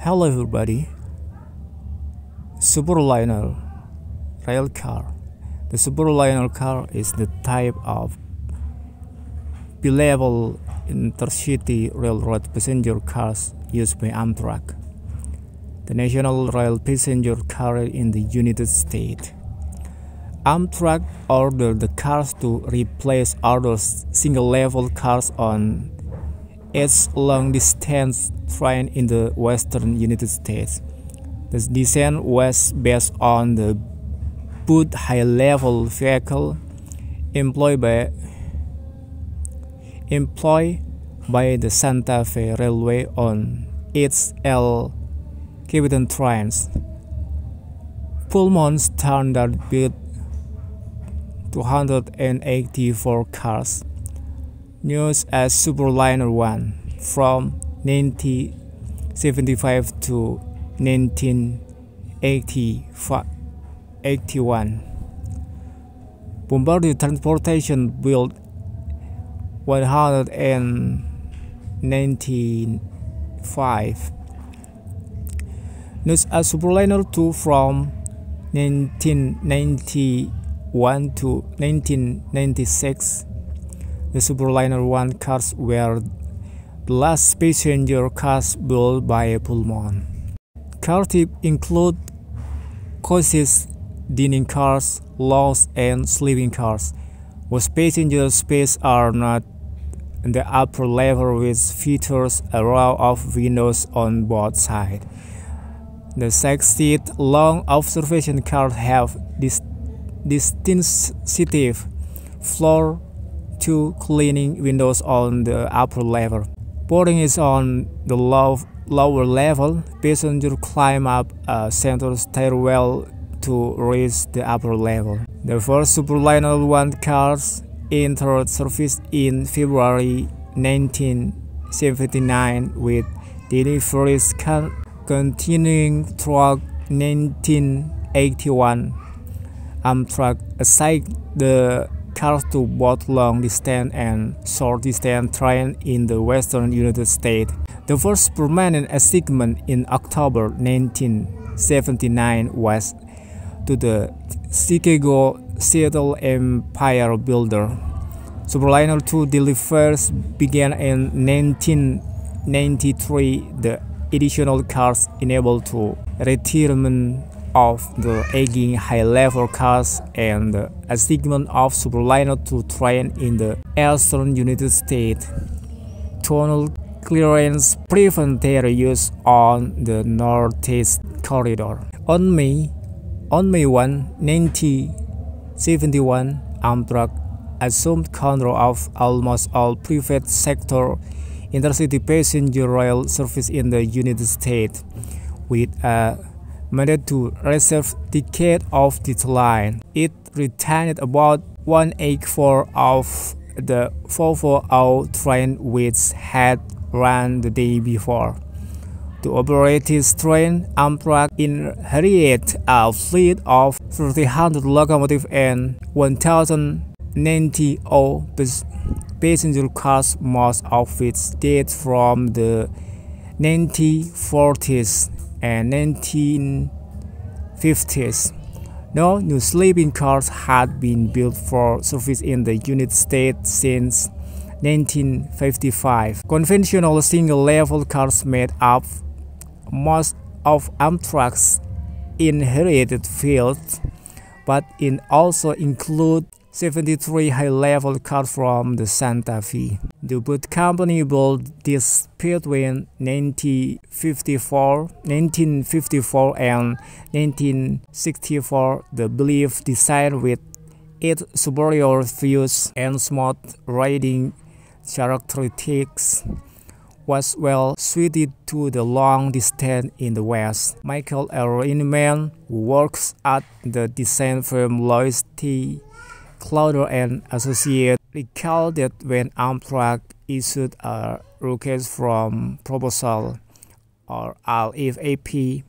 Hello everybody. Superliner rail car. The superliner car is the type of B-level intercity railroad passenger cars used by Amtrak, the national rail passenger carrier in the United States. Amtrak ordered the cars to replace other single-level cars on its long-distance train in the western United States. The design was based on the both high-level vehicle employed by the Santa Fe Railway on its L Capitan trains. Pullman standard built 284 cars, known as Superliner 1, from 1975 to 1981. Bombardier Transportation built 195, known as Superliner 2 from 1991 to 1996. The Superliner 1 cars were the last passenger cars built by Pullman. Car types include coaches, dining cars, lounge, and sleeping cars, whose passenger spaces are not in the upper level, which features a row of windows on both sides. The 6-seat long observation cars have distinctive floor to cleaning windows on the upper level. Boarding is on the lower level. Passengers climb up a center stairwell to reach the upper level. The first Superliner 1 cars entered service in February 1979, with deliveries continuing throughout 1981. Amtrak assigned the cars to both long-distance and short-distance trains in the western United States. The first permanent assignment in October 1979 was to the Chicago Seattle Empire Builder. Superliner 2 deliveries began in 1993. The additional cars enabled to retirement of the aging high-level cars and the assignment of Superliner 2 train in the eastern United States. Tunnel clearance prevent their use on the Northeast Corridor. On May 1, 1971, Amtrak assumed control of almost all private sector intercity passenger rail service in the United States, with a mandate to reserve tickets of this line. It retained about 1/8 of the 440 train which had run the day before. To operate this train, Amtrak inherited a fleet of 300 locomotives and 1,090 passenger cars, most of which date from the 1940s and 1950s. No new sleeping cars had been built for service in the United States since 1955. Conventional single-level cars made up most of Amtrak's inherited fleet, but it also includes 73 high-level cars from the Santa Fe. The boat company built this between 1954 and 1964. The belief design, with its superior views and smooth riding characteristics, was well suited to the long distance in the West. Michael L. Inman, who works at the design firm Lois T. Clowder and Associates, recalled that when Amtrak issued a request from proposal, or RFP,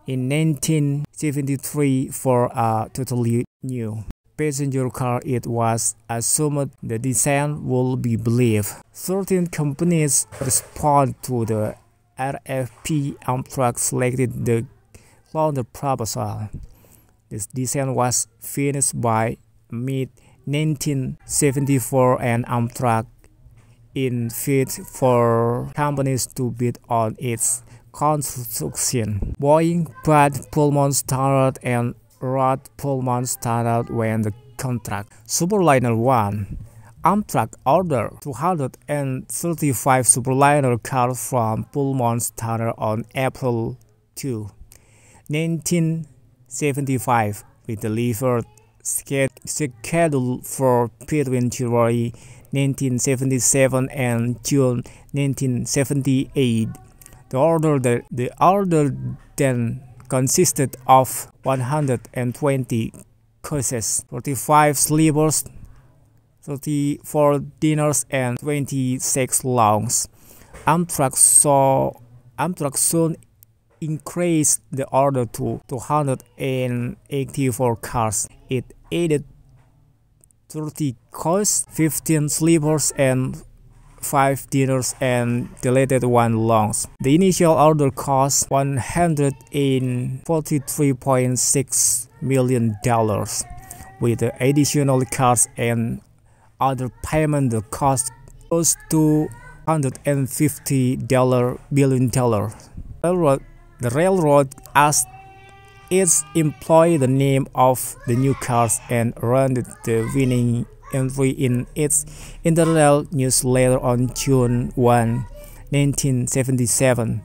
in 1973 for a totally new passenger car, it was assumed the design would be believed. 13 companies responded to the RFP, Amtrak selected the Clonder proposal. This design was finished by mid-1974 and Amtrak invited for companies to bid on its construction. Boeing, Pratt, Pullman Standard, and Wright Pullman Standard won the contract. Superliner 1. Amtrak ordered 235 superliner cars from Pullman Standard on April 2, 1975. We delivered scheduled for between July 1977 and June 1978. The order then consisted of 120 coaches, 45 sleepers, 34 dinners, and 26 lounges. Amtrak soon increased the order to 284 cars. It added 30 coaches, 15 sleepers, and 5 dinners, and deleted 1 lounge. The initial order cost $143.6 million. With the additional cars and other payment, the cost goes to $150 billion. The railroad asked its employee the name of the new cars and ran the winning entry in its internal newsletter on June 1, 1977.